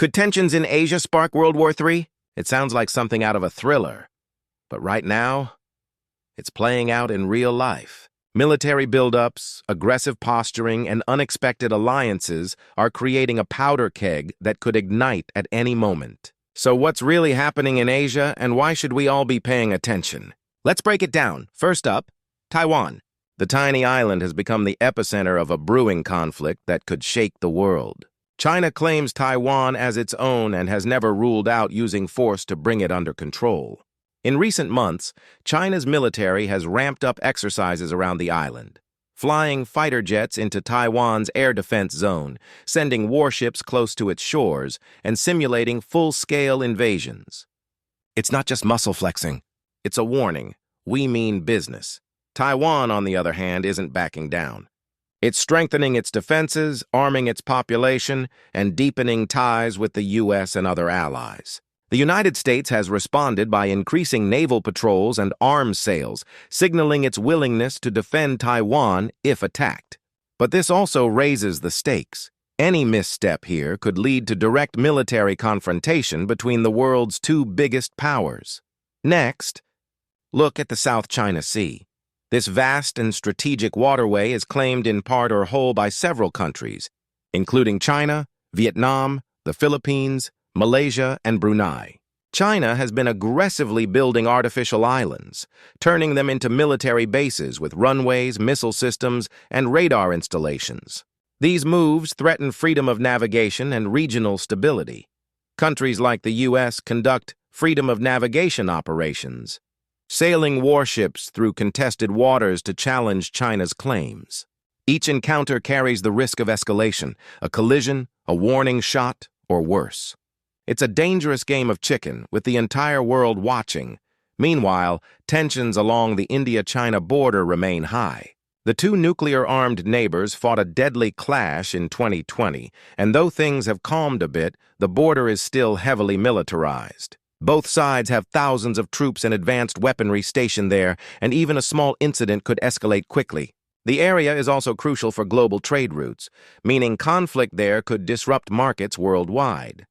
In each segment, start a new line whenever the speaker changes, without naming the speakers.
Could tensions in Asia spark World War III? It sounds like something out of a thriller. But right now, it's playing out in real life. Military buildups, aggressive posturing, and unexpected alliances are creating a powder keg that could ignite at any moment. So what's really happening in Asia, and why should we all be paying attention? Let's break it down. First up, Taiwan. The tiny island has become the epicenter of a brewing conflict that could shake the world. China claims Taiwan as its own and has never ruled out using force to bring it under control. In recent months, China's military has ramped up exercises around the island, flying fighter jets into Taiwan's air defense zone, sending warships close to its shores, and simulating full-scale invasions. It's not just muscle flexing. It's a warning. We mean business. Taiwan, on the other hand, isn't backing down. It's strengthening its defenses, arming its population, and deepening ties with the U.S. and other allies. The United States has responded by increasing naval patrols and arms sales, signaling its willingness to defend Taiwan if attacked. But this also raises the stakes. Any misstep here could lead to direct military confrontation between the world's two biggest powers. Next, look at the South China Sea. This vast and strategic waterway is claimed in part or whole by several countries, including China, Vietnam, the Philippines, Malaysia, and Brunei. China has been aggressively building artificial islands, turning them into military bases with runways, missile systems, and radar installations. These moves threaten freedom of navigation and regional stability. Countries like the U.S. conduct freedom of navigation operations, sailing warships through contested waters to challenge China's claims. Each encounter carries the risk of escalation, a collision, a warning shot, or worse. It's a dangerous game of chicken, with the entire world watching. Meanwhile, tensions along the India-China border remain high. The two nuclear-armed neighbors fought a deadly clash in 2020, and though things have calmed a bit, the border is still heavily militarized. Both sides have thousands of troops and advanced weaponry stationed there, and even a small incident could escalate quickly. The area is also crucial for global trade routes, meaning conflict there could disrupt markets worldwide.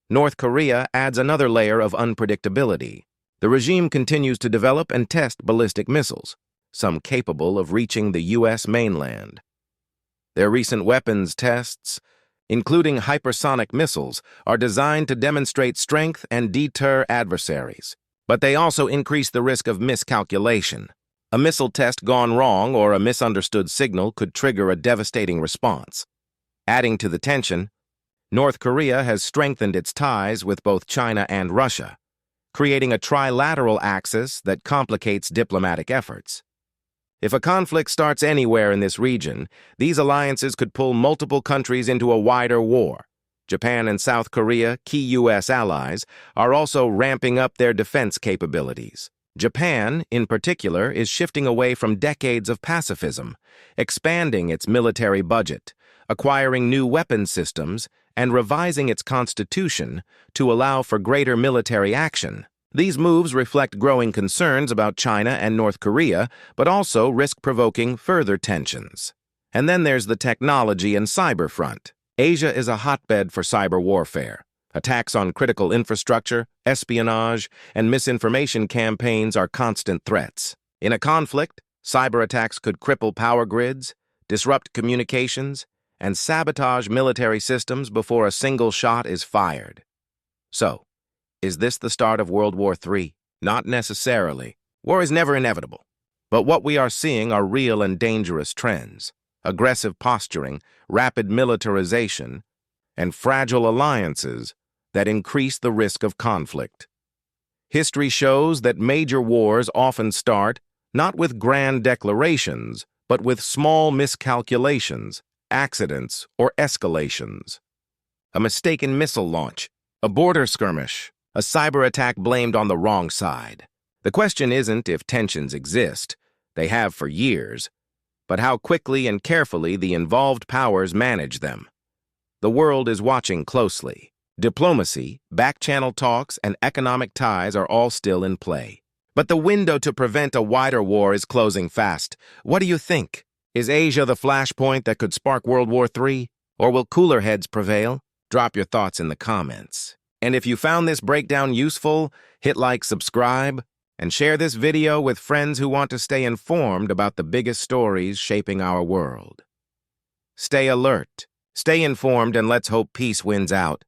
North Korea adds another layer of unpredictability. The regime continues to develop and test ballistic missiles, some capable of reaching the U.S. mainland. Their recent weapons tests, including hypersonic missiles, are designed to demonstrate strength and deter adversaries. But they also increase the risk of miscalculation. A missile test gone wrong or a misunderstood signal could trigger a devastating response. Adding to the tension, North Korea has strengthened its ties with both China and Russia, creating a trilateral axis that complicates diplomatic efforts. If a conflict starts anywhere in this region, these alliances could pull multiple countries into a wider war. Japan and South Korea, key U.S. allies, are also ramping up their defense capabilities. Japan, in particular, is shifting away from decades of pacifism, expanding its military budget, acquiring new weapon systems, and revising its constitution to allow for greater military action. These moves reflect growing concerns about China and North Korea, but also risk provoking further tensions. And then there's the technology and cyber front. Asia is a hotbed for cyber warfare. Attacks on critical infrastructure, espionage, and misinformation campaigns are constant threats. In a conflict, cyber attacks could cripple power grids, disrupt communications, and sabotage military systems before a single shot is fired. So, is this the start of World War III? Not necessarily. War is never inevitable. But what we are seeing are real and dangerous trends: aggressive posturing, rapid militarization, and fragile alliances that increase the risk of conflict. History shows that major wars often start not with grand declarations, but with small miscalculations, accidents, or escalations. A mistaken missile launch, a border skirmish, a cyber attack blamed on the wrong side. The question isn't if tensions exist, they have for years, but how quickly and carefully the involved powers manage them. The world is watching closely. Diplomacy, back-channel talks, and economic ties are all still in play. But the window to prevent a wider war is closing fast. What do you think? Is Asia the flashpoint that could spark World War III? Or will cooler heads prevail? Drop your thoughts in the comments. And if you found this breakdown useful, hit like, subscribe, and share this video with friends who want to stay informed about the biggest stories shaping our world. Stay alert, stay informed, and let's hope peace wins out.